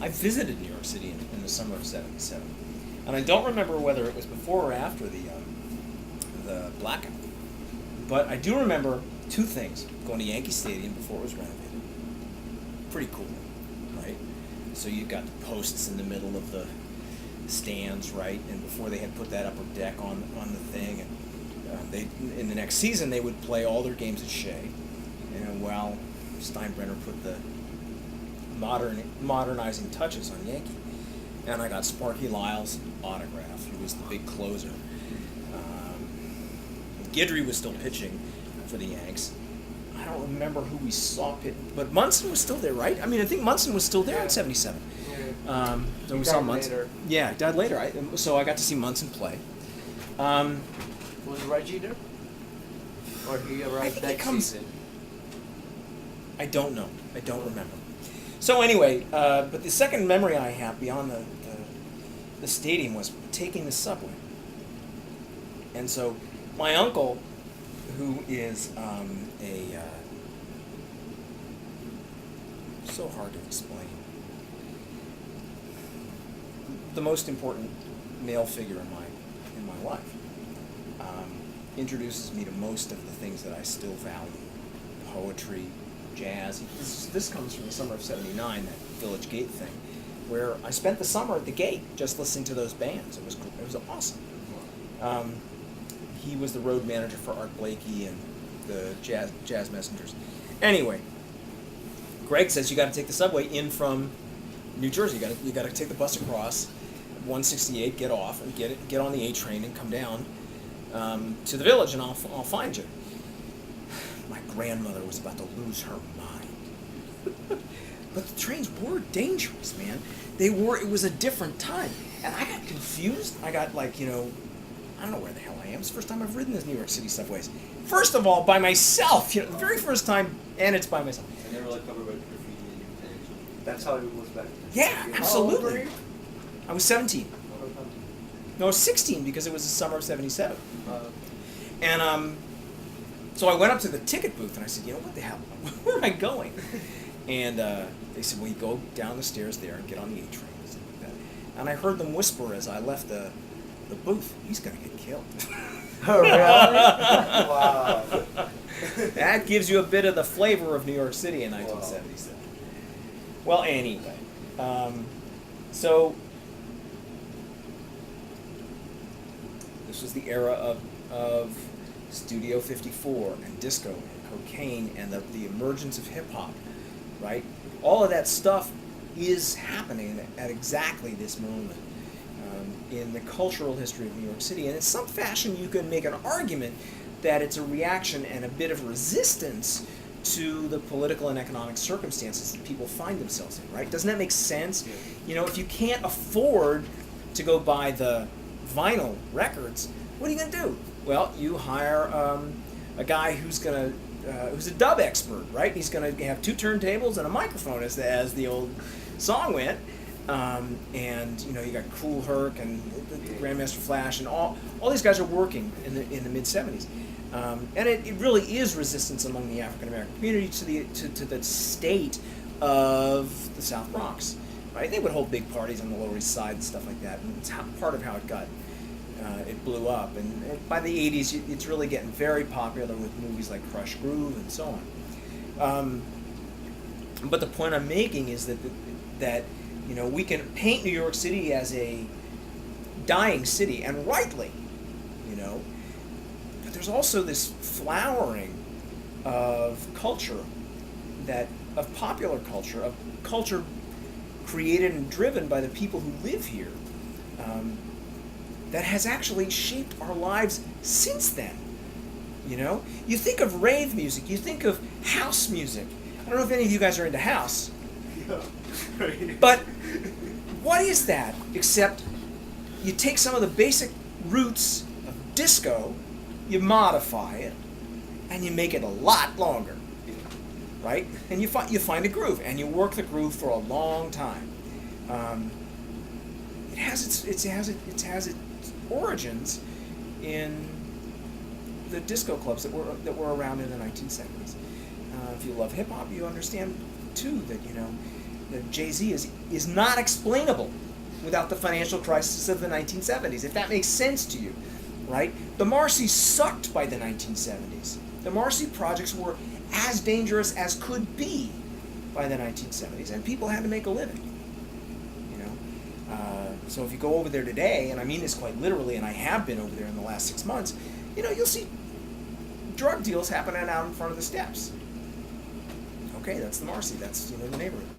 I visited New York City in the summer of '77, and I don't remember whether it was before or after the blackout. But I do remember two things: going to Yankee Stadium before it was renovated. Pretty cool, right? So you got the posts in the middle of the stands, right? And before they had put that upper deck on the thing, and they in the next season they would play all their games at Shea, and while Steinbrenner put the modernizing touches on Yankee, and I got Sparky Lyle's autograph, who was the big closer. Guidry was still pitching for the Yanks. I don't remember who we saw pitch, but Munson was still there, right? I mean, I think Munson was still there in '77. Yeah. So we saw Munson. Later. Yeah, died later. So I got to see Munson play. Was Reggie there? Or he arrived that season? I don't know. I don't remember. So anyway, but the second memory I have beyond the stadium was taking the subway. And so my uncle, who is so hard to explain, the most important male figure in my life, introduces me to most of the things that I still value: poetry, jazz. This comes from the summer of '79, that Village Gate thing, where I spent the summer at the Gate just listening to those bands. It was awesome. He was the road manager for Art Blakey and the Jazz Messengers. Anyway, Greg says you got to take the subway in from New Jersey. You got to take the bus across 168, get off, and get on the A train and come down to the Village, and I'll find you. My grandmother was about to lose her mind. But the trains were dangerous, man. It was a different time. And I got confused. I got I don't know where the hell I am. It's the first time I've ridden these New York City subways. First of all, by myself. The very first time, and it's by myself. I never covered by graffiti in your That's how it was back then. Yeah, absolutely. How old were you? I was 17. No, I was 16 because it was the summer of '77. And so I went up to the ticket booth and I said, what the hell? Where am I going? And they said, well, you go down the stairs there and get on the A train. And stuff like that. And I heard them whisper as I left the booth, he's going to get killed. Oh, really? Wow. That gives you a bit of the flavor of New York City in 1977. Well, anyway. So this was the era of Studio 54 and disco and cocaine and the emergence of hip-hop, right? All of that stuff is happening at exactly this moment in the cultural history of New York City. And in some fashion, you can make an argument that it's a reaction and a bit of resistance to the political and economic circumstances that people find themselves in, right? Doesn't that make sense? Yeah. If you can't afford to go buy the vinyl records, what are you going to do? Well, you hire a guy who's a dub expert, right? He's going to have 2 turntables and a microphone, as the old song went. And you got Kool Herc and the Grandmaster Flash, and all these guys are working in the mid '70s, and it really is resistance among the African American community to the state of the South Bronx, right? They would hold big parties on the Lower East Side and stuff like that, and it's part of how it blew up. And by the '80s, it's really getting very popular with movies like Crush Groove and so on. But the point I'm making is that we can paint New York City as a dying city, and rightly, but there's also this flowering of culture, of popular culture, of culture created and driven by the people who live here, that has actually shaped our lives since then. You think of rave music, you think of house music. I don't know if any of you guys are into house. But what is that except you take some of the basic roots of disco, you modify it, and you make it a lot longer, right? And you find a groove, and you work the groove for a long time. It has its origins in the disco clubs that were around in the 1970s. If you love hip hop, you understand too that Jay-Z is not explainable without the financial crisis of the 1970s, if that makes sense to you, right? The Marcy sucked by the 1970s. The Marcy projects were as dangerous as could be by the 1970s, and people had to make a living, you know? So if you go over there today, and I mean this quite literally, and I have been over there in the last 6 months, you know, you'll see drug deals happening out in front of the steps. Okay, that's the Marcy, that's, you know, the neighborhood.